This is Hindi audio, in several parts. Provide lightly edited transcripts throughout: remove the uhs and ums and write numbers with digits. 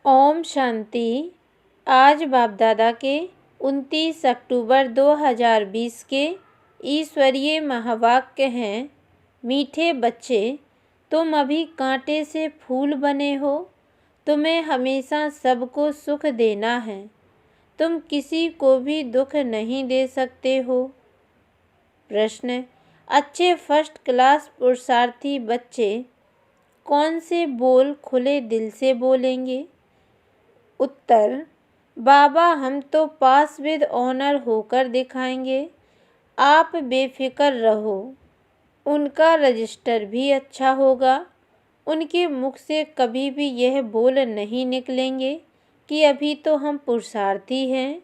ओम शांति। आज बाप दादा के 29 अक्टूबर 2020 के ईश्वरीय महावाक्य हैं। मीठे बच्चे, तुम अभी कांटे से फूल बने हो। तुम्हें हमेशा सबको सुख देना है। तुम किसी को भी दुख नहीं दे सकते हो। प्रश्न: अच्छे फर्स्ट क्लास पुरुषार्थी बच्चे कौन से बोल खुले दिल से बोलेंगे? उत्तर: बाबा, हम तो पास विद ऑनर होकर दिखाएंगे। आप बेफिक्र रहो। उनका रजिस्टर भी अच्छा होगा। उनके मुख से कभी भी यह बोल नहीं निकलेंगे कि अभी तो हम पुरुषार्थी हैं।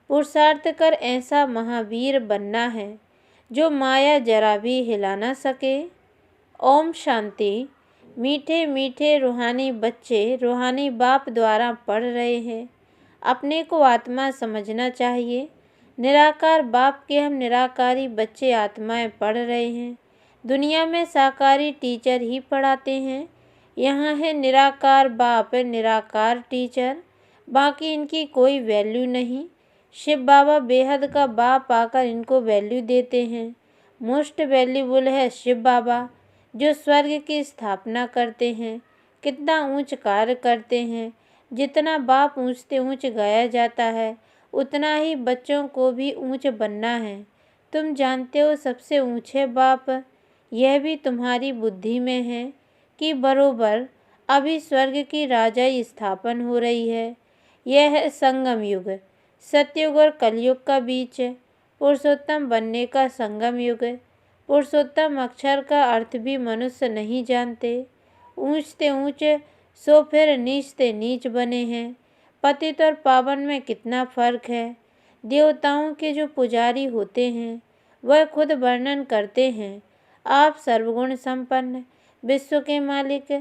पुरुषार्थ कर ऐसा महावीर बनना है जो माया जरा भी हिला ना सके। ओम शांति। मीठे मीठे रूहानी बच्चे रूहानी बाप द्वारा पढ़ रहे हैं। अपने को आत्मा समझना चाहिए। निराकार बाप के हम निराकारी बच्चे आत्माएं पढ़ रहे हैं। दुनिया में साकारी टीचर ही पढ़ाते हैं। यहाँ है निराकार बाप, निराकार टीचर, बाकी इनकी कोई वैल्यू नहीं। शिव बाबा बेहद का बाप आकर इनको वैल्यू देते हैं। मोस्ट वैल्यूबल है शिव बाबा, जो स्वर्ग की स्थापना करते हैं। कितना ऊंच कार्य करते हैं। जितना बाप ऊंचते ऊंच गाया जाता है, उतना ही बच्चों को भी ऊंच बनना है। तुम जानते हो सबसे ऊंचे बाप, यह भी तुम्हारी बुद्धि में है कि बरोबर अभी स्वर्ग की राजाई स्थापन हो रही है। यह है संगम युग, सतयुग और कलयुग का बीच, पुरुषोत्तम बनने का संगम युग। पुरुषोत्तम अक्षर का अर्थ भी मनुष्य नहीं जानते। ऊंचते ऊंच सो फिर नीचते नीच बने हैं। पतित और पावन में कितना फर्क है। देवताओं के जो पुजारी होते हैं वह खुद वर्णन करते हैं, आप सर्वगुण संपन्न, विश्व के मालिक।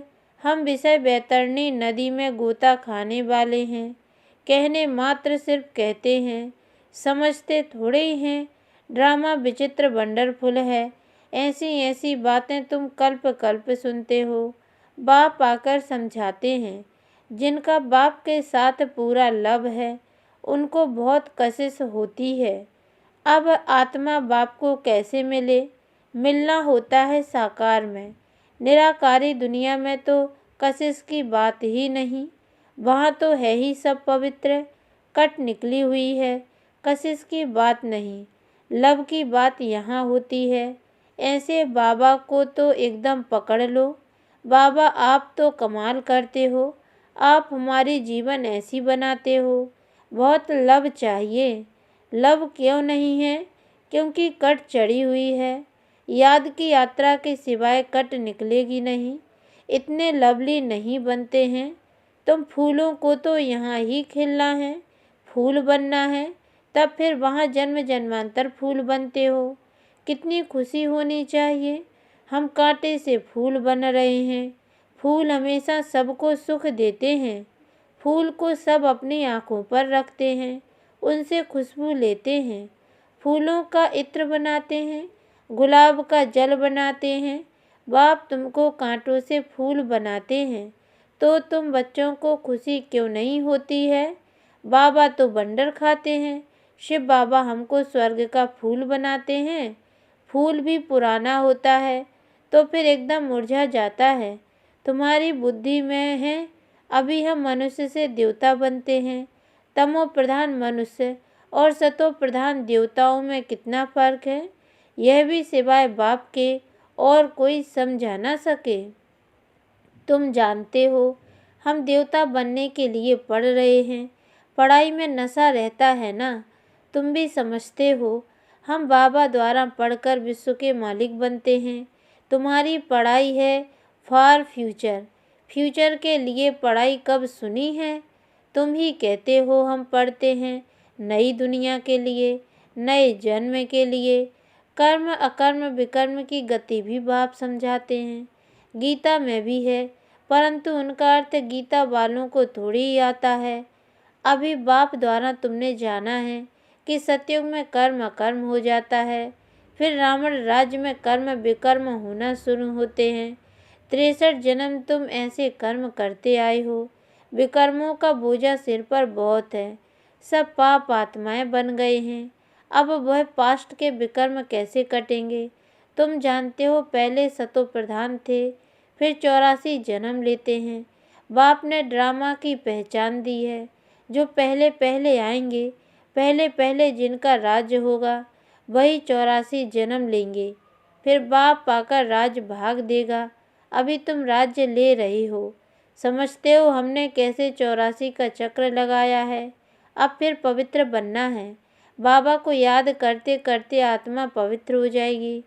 हम विषय बैतरणी नदी में गोता खाने वाले हैं। कहने मात्र सिर्फ कहते हैं, समझते थोड़े ही हैं। ड्रामा विचित्र वंडरफुल है। ऐसी ऐसी बातें तुम कल्प कल्प सुनते हो। बाप आकर समझाते हैं। जिनका बाप के साथ पूरा लव है उनको बहुत कशिश होती है। अब आत्मा बाप को कैसे मिले? मिलना होता है साकार में। निराकारी दुनिया में तो कशिश की बात ही नहीं। वहाँ तो है ही सब पवित्र, कट निकली हुई है। कशिश की बात नहीं, लव की बात यहाँ होती है। ऐसे बाबा को तो एकदम पकड़ लो। बाबा, आप तो कमाल करते हो। आप हमारी जीवन ऐसी बनाते हो। बहुत लव चाहिए। लव क्यों नहीं है? क्योंकि कट चढ़ी हुई है। याद की यात्रा के सिवाय कट निकलेगी नहीं। इतने लवली नहीं बनते हैं। तुम फूलों को तो यहाँ ही खिलना है, फूल बनना है, तब फिर वहाँ जन्म जन्मांतर फूल बनते हो। कितनी खुशी होनी चाहिए। हम कांटे से फूल बन रहे हैं। फूल हमेशा सबको सुख देते हैं। फूल को सब अपनी आँखों पर रखते हैं, उनसे खुशबू लेते हैं। फूलों का इत्र बनाते हैं, गुलाब का जल बनाते हैं। बाप तुमको कांटों से फूल बनाते हैं तो तुम बच्चों को खुशी क्यों नहीं होती है? बाबा तो बंडर खाते हैं। शिव बाबा हमको स्वर्ग का फूल बनाते हैं। फूल भी पुराना होता है तो फिर एकदम मुरझा जाता है। तुम्हारी बुद्धि में है अभी हम मनुष्य से देवता बनते हैं। तमो प्रधान मनुष्य और सतो प्रधान देवताओं में कितना फर्क है, यह भी सिवाय बाप के और कोई समझा ना सके। तुम जानते हो हम देवता बनने के लिए पढ़ रहे हैं। पढ़ाई में नशा रहता है ना, तुम भी समझते हो। हम बाबा द्वारा पढ़कर विश्व के मालिक बनते हैं। तुम्हारी पढ़ाई है फॉर फ्यूचर। फ्यूचर के लिए पढ़ाई कब सुनी है? तुम ही कहते हो हम पढ़ते हैं नई दुनिया के लिए, नए जन्म के लिए। कर्म अकर्म विकर्म की गति भी बाप समझाते हैं। गीता में भी है, परंतु उनका अर्थ गीता वालों को थोड़ी ही आता है। अभी बाप द्वारा तुमने जाना है कि सतयुग में कर्म अकर्म हो जाता है, फिर रावण राज्य में कर्म विकर्म होना शुरू होते हैं। 63 जन्म तुम ऐसे कर्म करते आए हो। विकर्मों का बोझा सिर पर बहुत है। सब पाप आत्माएं बन गए हैं। अब वह पास्ट के विकर्म कैसे कटेंगे? तुम जानते हो, पहले सतो प्रधान थे, फिर 84 जन्म लेते हैं। बाप ने ड्रामा की पहचान दी है। जो पहले पहले आएंगे, पहले पहले जिनका राज्य होगा, वही 84 जन्म लेंगे। फिर बाप आकर राज भाग देगा। अभी तुम राज्य ले रही हो। समझते हो हमने कैसे 84 का चक्र लगाया है? अब फिर पवित्र बनना है। बाबा को याद करते करते आत्मा पवित्र हो जाएगी।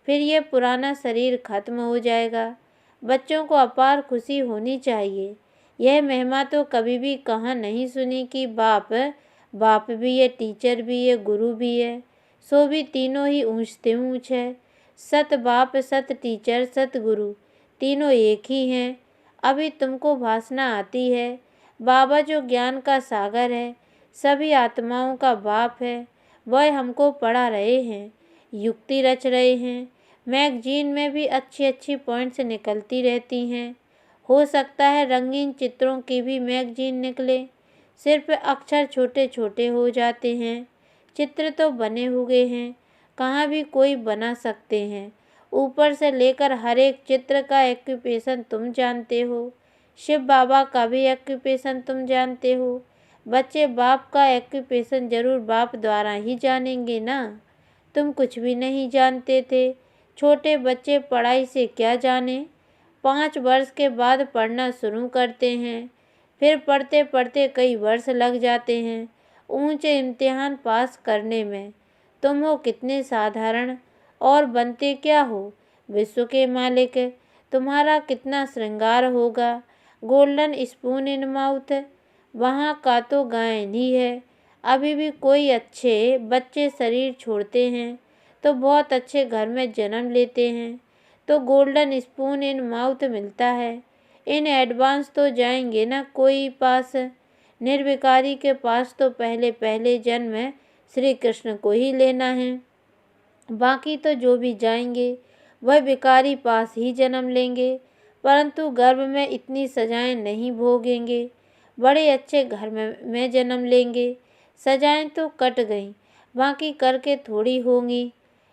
फिर यह पुराना शरीर खत्म हो जाएगा। बच्चों को अपार खुशी होनी चाहिए। यह महिमा तो कभी भी कहाँ नहीं सुनी कि बाप भी है, टीचर भी है, गुरु भी है। सो भी तीनों ही ऊंच से ऊंच है। सत बाप, सत टीचर, सत गुरु, तीनों एक ही हैं। अभी तुमको भाषणा आती है। बाबा जो ज्ञान का सागर है, सभी आत्माओं का बाप है, वह हमको पढ़ा रहे हैं, युक्ति रच रहे हैं। मैगजीन में भी अच्छी अच्छी पॉइंट्स निकलती रहती हैं। हो सकता है रंगीन चित्रों की भी मैगजीन निकले। सिर्फ अक्षर छोटे छोटे हो जाते हैं। चित्र तो बने हुए हैं, कहाँ भी कोई बना सकते हैं। ऊपर से लेकर हर एक चित्र का एक्यूपेशन तुम जानते हो। शिव बाबा का भी एक्यूपेशन तुम जानते हो। बच्चे बाप का एक्यूपेशन जरूर बाप द्वारा ही जानेंगे ना। तुम कुछ भी नहीं जानते थे। छोटे बच्चे पढ़ाई से क्या जाने। 5 वर्ष के बाद पढ़ना शुरू करते हैं। फिर पढ़ते पढ़ते कई वर्ष लग जाते हैं ऊंचे इम्तिहान पास करने में। तुम हो कितने साधारण और बनते क्या हो? विश्व के मालिक। तुम्हारा कितना श्रृंगार होगा। गोल्डन स्पून इन माउथ, वहाँ का तो गायन ही है। अभी भी कोई अच्छे बच्चे शरीर छोड़ते हैं तो बहुत अच्छे घर में जन्म लेते हैं तो गोल्डन स्पून इन माउथ मिलता है। इन एडवांस तो जाएंगे ना कोई पास। निर्विकारी के पास तो पहले पहले जन्म श्री कृष्ण को ही लेना है। बाकी तो जो भी जाएंगे वह विकारी पास ही जन्म लेंगे, परंतु गर्भ में इतनी सजाएं नहीं भोगेंगे। बड़े अच्छे घर में जन्म लेंगे। सजाएं तो कट गईं, बाकी करके थोड़ी होंगी।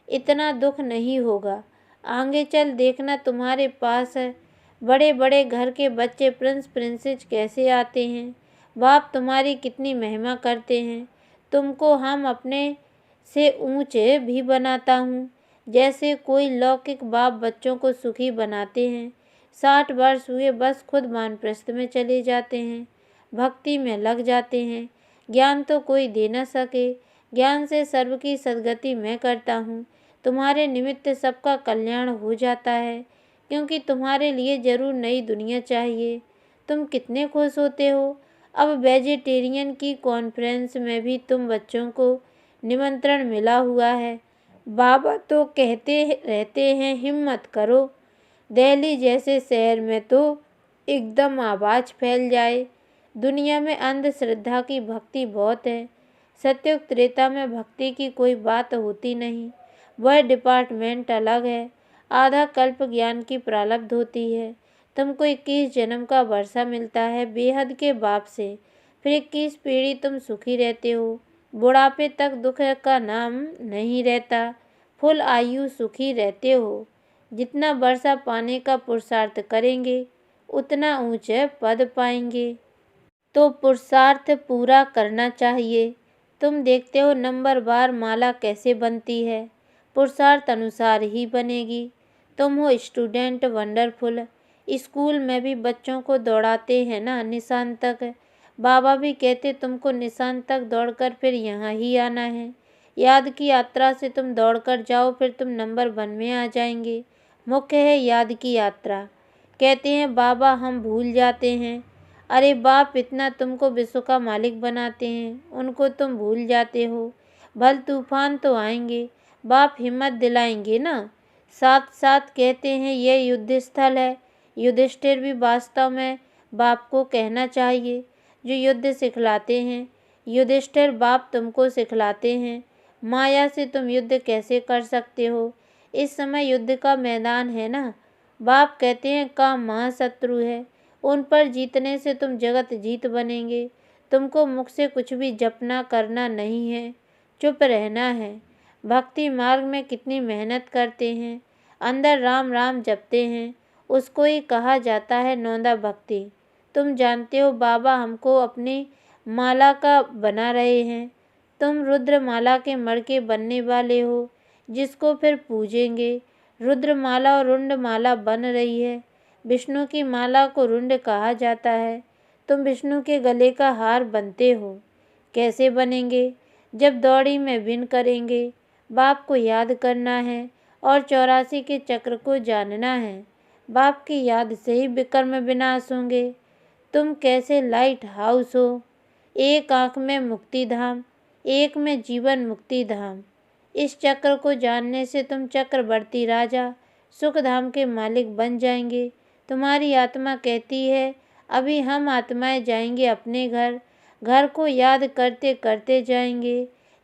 इतना दुख नहीं होगा। आगे चल देखना तुम्हारे पास है। बड़े बड़े घर के बच्चे प्रिंस प्रिंसेस कैसे आते हैं। बाप तुम्हारी कितनी महिमा करते हैं। तुमको हम अपने से ऊंचे भी बनाता हूँ। जैसे कोई लौकिक बाप बच्चों को सुखी बनाते हैं। 60 वर्ष हुए बस खुद वानप्रस्थ में चले जाते हैं, भक्ति में लग जाते हैं। ज्ञान तो कोई दे न सके। ज्ञान से सर्व की सद्गति मैं करता हूँ। तुम्हारे निमित्त सबका कल्याण हो जाता है, क्योंकि तुम्हारे लिए जरूर नई दुनिया चाहिए। तुम कितने खुश होते हो। अब वेजिटेरियन की कॉन्फ्रेंस में भी तुम बच्चों को निमंत्रण मिला हुआ है। बाबा तो कहते रहते हैं हिम्मत करो। दिल्ली जैसे शहर में तो एकदम आवाज़ फैल जाए। दुनिया में अंधश्रद्धा की भक्ति बहुत है। सत्युग त्रेता में भक्ति की कोई बात होती नहीं। वह डिपार्टमेंट अलग है। आधा कल्प ज्ञान की प्रारब्ध होती है। तुमको 21 जन्म का वर्षा मिलता है बेहद के बाप से। फिर 21 पीढ़ी तुम सुखी रहते हो। बुढ़ापे तक दुख का नाम नहीं रहता। फुल आयु सुखी रहते हो। जितना वर्षा पाने का पुरुषार्थ करेंगे उतना ऊंचे पद पाएंगे। तो पुरुषार्थ पूरा करना चाहिए। तुम देखते हो नंबर बार माला कैसे बनती है। पुरुषार्थ अनुसार ही बनेगी। तुम हो स्टूडेंट वंडरफुल। स्कूल में भी बच्चों को दौड़ाते हैं ना निशान तक। बाबा भी कहते तुमको निशान तक दौड़कर फिर यहाँ ही आना है। याद की यात्रा से तुम दौड़कर जाओ, फिर तुम नंबर 1 में आ जाएंगे। मुख्य है याद की यात्रा। कहते हैं बाबा हम भूल जाते हैं। अरे बाप इतना तुमको विश्व का मालिक बनाते हैं, उनको तुम भूल जाते हो। भल तूफान तो आएंगे, बाप हिम्मत दिलाएंगे ना। साथ साथ कहते हैं ये युद्ध स्थल है। युधिष्ठिर भी वास्तव में बाप को कहना चाहिए जो युद्ध सिखलाते हैं। युधिष्ठिर बाप तुमको सिखलाते हैं माया से तुम युद्ध कैसे कर सकते हो। इस समय युद्ध का मैदान है ना। बाप कहते हैं काम महाशत्रु है, उन पर जीतने से तुम जगत जीत बनेंगे। तुमको मुख से कुछ भी जपना करना नहीं है, चुप रहना है। भक्ति मार्ग में कितनी मेहनत करते हैं, अंदर राम राम जपते हैं, उसको ही कहा जाता है नौंदा भक्ति। तुम जानते हो बाबा हमको अपनी माला का बना रहे हैं। तुम रुद्र माला के मड़के बनने वाले हो, जिसको फिर पूजेंगे। रुद्र माला और रुंड माला बन रही है। विष्णु की माला को रुंड कहा जाता है। तुम विष्णु के गले का हार बनते हो। कैसे बनेंगे? जब दौड़ी में विन करेंगे। बाप को याद करना है और 84 के चक्र को जानना है। बाप की याद से ही विकर्म विनाश होंगे। तुम कैसे लाइट हाउस हो, एक आँख में मुक्ति धाम, एक में जीवन मुक्ति धाम। इस चक्र को जानने से तुम चक्रवर्ती राजा सुख धाम के मालिक बन जाएंगे। तुम्हारी आत्मा कहती है अभी हम आत्माएं जाएंगे अपने घर, घर को याद करते करते जाएंगे।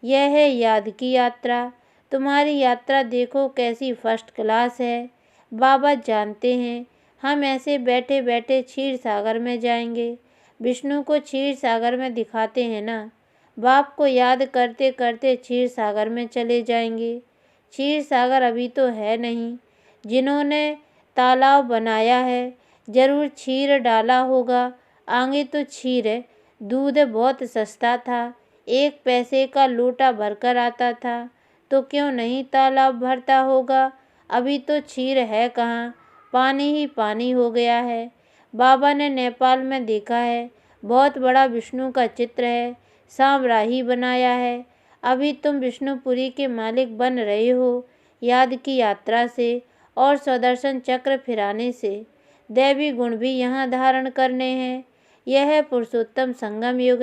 यह है याद की यात्रा। तुम्हारी यात्रा देखो कैसी फर्स्ट क्लास है। बाबा जानते हैं हम ऐसे बैठे बैठे क्षीर सागर में जाएंगे। विष्णु को क्षीर सागर में दिखाते हैं ना। बाप को याद करते करते क्षीर सागर में चले जाएंगे। क्षीर सागर अभी तो है नहीं। जिन्होंने तालाब बनाया है जरूर क्षीर डाला होगा। आगे तो क्षीर है। दूध बहुत सस्ता था, 1 पैसे का लोटा भरकर आता था, तो क्यों नहीं तालाब भरता होगा। अभी तो क्षीर है कहाँ, पानी ही पानी हो गया है। बाबा ने नेपाल में देखा है, बहुत बड़ा विष्णु का चित्र है, सांवराही बनाया है। अभी तुम विष्णुपुरी के मालिक बन रहे हो, याद की यात्रा से और सुदर्शन चक्र फिराने से। दैवी गुण भी यहाँ धारण करने हैं। यह है पुरुषोत्तम संगम युग।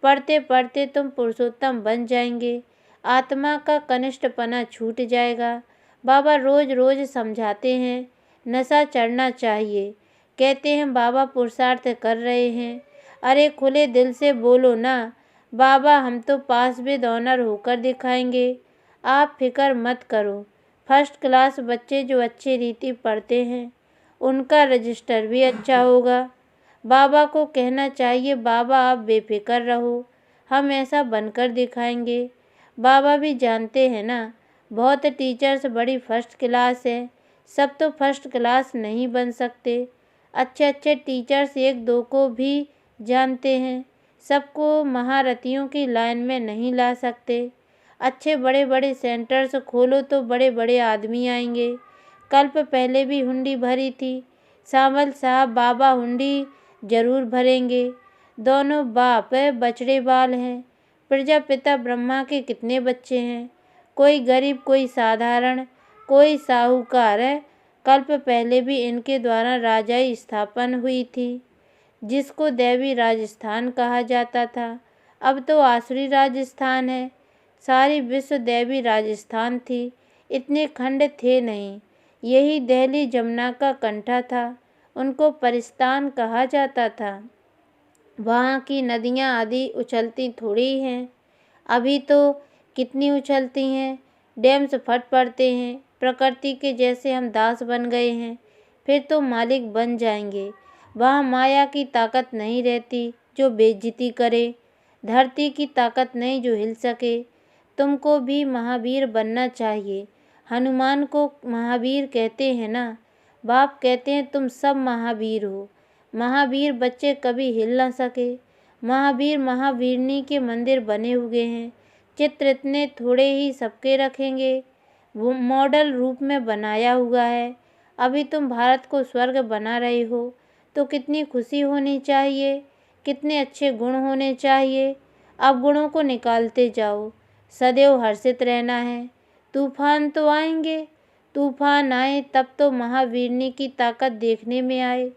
पढ़ते पढ़ते तुम पुरुषोत्तम बन जाएंगे। आत्मा का कनिष्ठपना छूट जाएगा। बाबा रोज रोज समझाते हैं नशा चढ़ना चाहिए। कहते हैं बाबा पुरुषार्थ कर रहे हैं। अरे खुले दिल से बोलो ना, बाबा हम तो पास विद ऑनर होकर दिखाएंगे। आप फिक्र मत करो। फर्स्ट क्लास बच्चे जो अच्छी रीति पढ़ते हैं उनका रजिस्टर भी अच्छा होगा। बाबा को कहना चाहिए बाबा आप बेफिक्र रहो, हम ऐसा बनकर दिखाएंगे। बाबा भी जानते हैं ना, बहुत टीचर्स बड़ी फर्स्ट क्लास है, सब तो फर्स्ट क्लास नहीं बन सकते। अच्छे अच्छे टीचर्स 1-2 को भी जानते हैं, सबको महारथियों की लाइन में नहीं ला सकते। अच्छे बड़े बड़े सेंटर्स खोलो तो बड़े बड़े आदमी आएंगे। कल्प पहले भी हुंडी भरी थी। सावल साहब बाबा हुंडी जरूर भरेंगे। दोनों बाप बछड़े बाल हैं। प्रजापिता ब्रह्मा के कितने बच्चे हैं, कोई गरीब कोई साधारण कोई साहूकार है। कल्प पहले भी इनके द्वारा राजाई स्थापन हुई थी, जिसको दैवी राजस्थान कहा जाता था। अब तो आसुरी राजस्थान है। सारी विश्व दैवी राजस्थान थी, इतने खंड थे नहीं। यही दिल्ली जमुना का कंठा था, उनको परिस्तान कहा जाता था। वहाँ की नदियाँ आदि उछलती थोड़ी हैं, अभी तो कितनी उछलती हैं। डैम्स फट पड़ते हैं। प्रकृति के जैसे हम दास बन गए हैं, फिर तो मालिक बन जाएंगे। वहाँ माया की ताकत नहीं रहती जो बेइज्जती करे, धरती की ताकत नहीं जो हिल सके। तुमको भी महावीर बनना चाहिए। हनुमान को महावीर कहते हैं ना। बाप कहते हैं तुम सब महावीर हो। महावीर बच्चे कभी हिल ना सके। महावीर महावीरनी के मंदिर बने हुए हैं। चित्र इतने थोड़े ही सबके रखेंगे, वो मॉडल रूप में बनाया हुआ है। अभी तुम भारत को स्वर्ग बना रहे हो, तो कितनी खुशी होनी चाहिए, कितने अच्छे गुण होने चाहिए। अब गुणों को निकालते जाओ, सदैव हर्षित रहना है। तूफान तो आएंगे, तूफान आए तब तो महावीरनी की ताकत देखने में आए।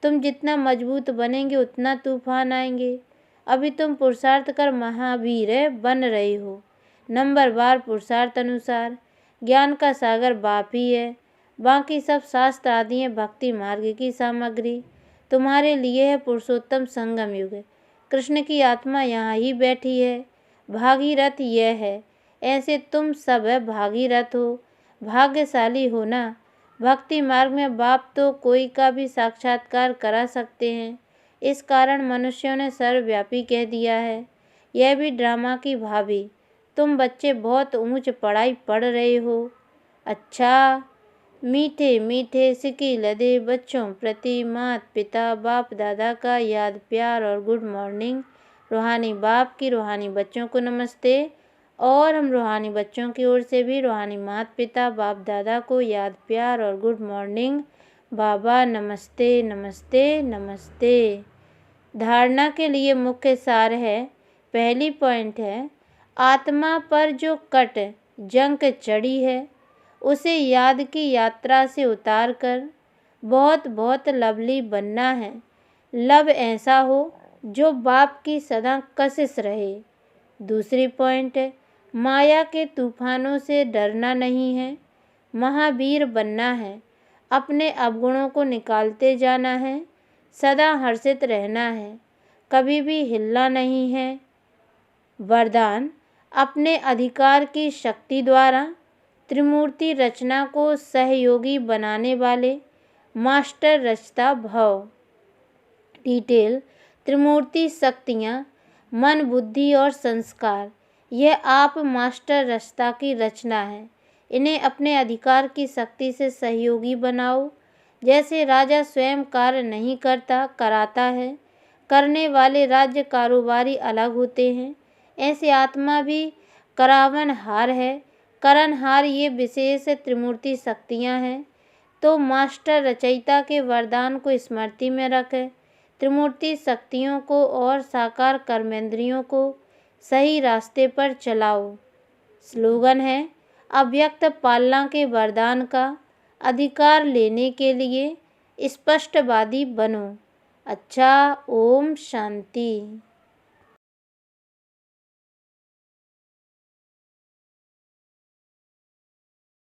तुम जितना मजबूत बनेंगे उतना तूफान आएंगे। अभी तुम पुरुषार्थ कर महावीर बन रहे हो। नंबरवार पुरुषार्थ अनुसार। ज्ञान का सागर बाप ही है, बाकी सब शास्त्र आदि है भक्ति मार्ग की सामग्री। तुम्हारे लिए है पुरुषोत्तम संगम युग। कृष्ण की आत्मा यहाँ ही बैठी है। भागीरथ यह है, ऐसे तुम सब भागीरथ हो, भाग्यशाली हो ना। भक्ति मार्ग में बाप तो कोई का भी साक्षात्कार करा सकते हैं। इस कारण मनुष्यों ने सर्वव्यापी कह दिया है। यह भी ड्रामा की भाभी, तुम बच्चे बहुत ऊंच पढ़ाई पढ़ रहे हो। अच्छा, मीठे मीठे सिकी लदे बच्चों प्रति माता पिता बाप दादा का याद प्यार और गुड मॉर्निंग। रूहानी बाप की रूहानी बच्चों को नमस्ते। और हम रूहानी बच्चों की ओर से भी रूहानी माता पिता बाप दादा को याद प्यार और गुड मॉर्निंग। बाबा नमस्ते नमस्ते नमस्ते। धारणा के लिए मुख्य सार है। पहली पॉइंट है, आत्मा पर जो कट जंक चढ़ी है उसे याद की यात्रा से उतार कर बहुत बहुत लवली बनना है। लव ऐसा हो जो बाप की सदा कशिश रहे। दूसरी पॉइंट है, माया के तूफानों से डरना नहीं है, महावीर बनना है। अपने अवगुणों को निकालते जाना है, सदा हर्षित रहना है, कभी भी हिलना नहीं है। वरदान, अपने अधिकार की शक्ति द्वारा त्रिमूर्ति रचना को सहयोगी बनाने वाले मास्टर रचता भव। डिटेल, त्रिमूर्ति शक्तियाँ मन बुद्धि और संस्कार, यह आप मास्टर रचता की रचना है। इन्हें अपने अधिकार की शक्ति से सहयोगी बनाओ। जैसे राजा स्वयं कार्य नहीं करता, कराता है। करने वाले राज्य कारोबारी अलग होते हैं, ऐसे आत्मा भी करावनहार है। करणहार ये विशेष त्रिमूर्ति शक्तियाँ हैं। तो मास्टर रचयिता के वरदान को स्मृति में रखें। त्रिमूर्ति शक्तियों को और साकार कर्मेंद्रियों को सही रास्ते पर चलाओ। स्लोगन है, अव्यक्त पालना के वरदान का अधिकार लेने के लिए स्पष्टवादी बनो। अच्छा, ओम शांति।